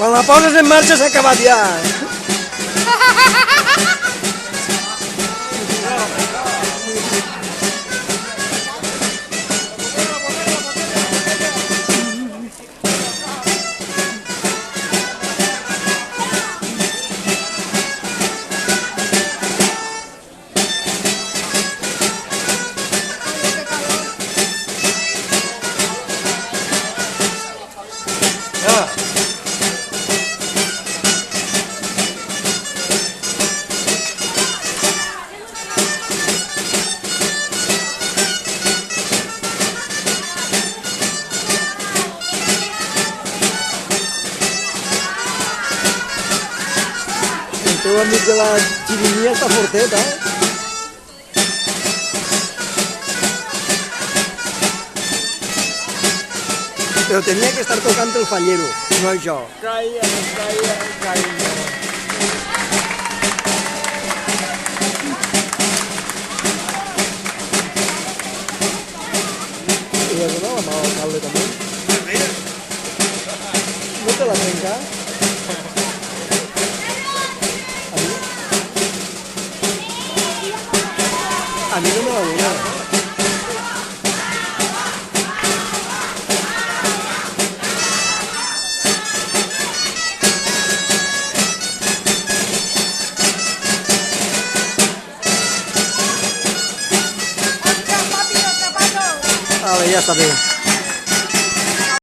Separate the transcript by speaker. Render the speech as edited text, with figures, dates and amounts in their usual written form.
Speaker 1: Quan la poses en marxa s'ha acabat ja. El teu amic de la xirimoia està fortet, eh? Però tenia que estar tocant el fallero, no això.
Speaker 2: Calla, calla, calla.
Speaker 1: I has donat la mà a l'alcalde també? No te la trenca? A mi no me la donava. Vale, ya está bien.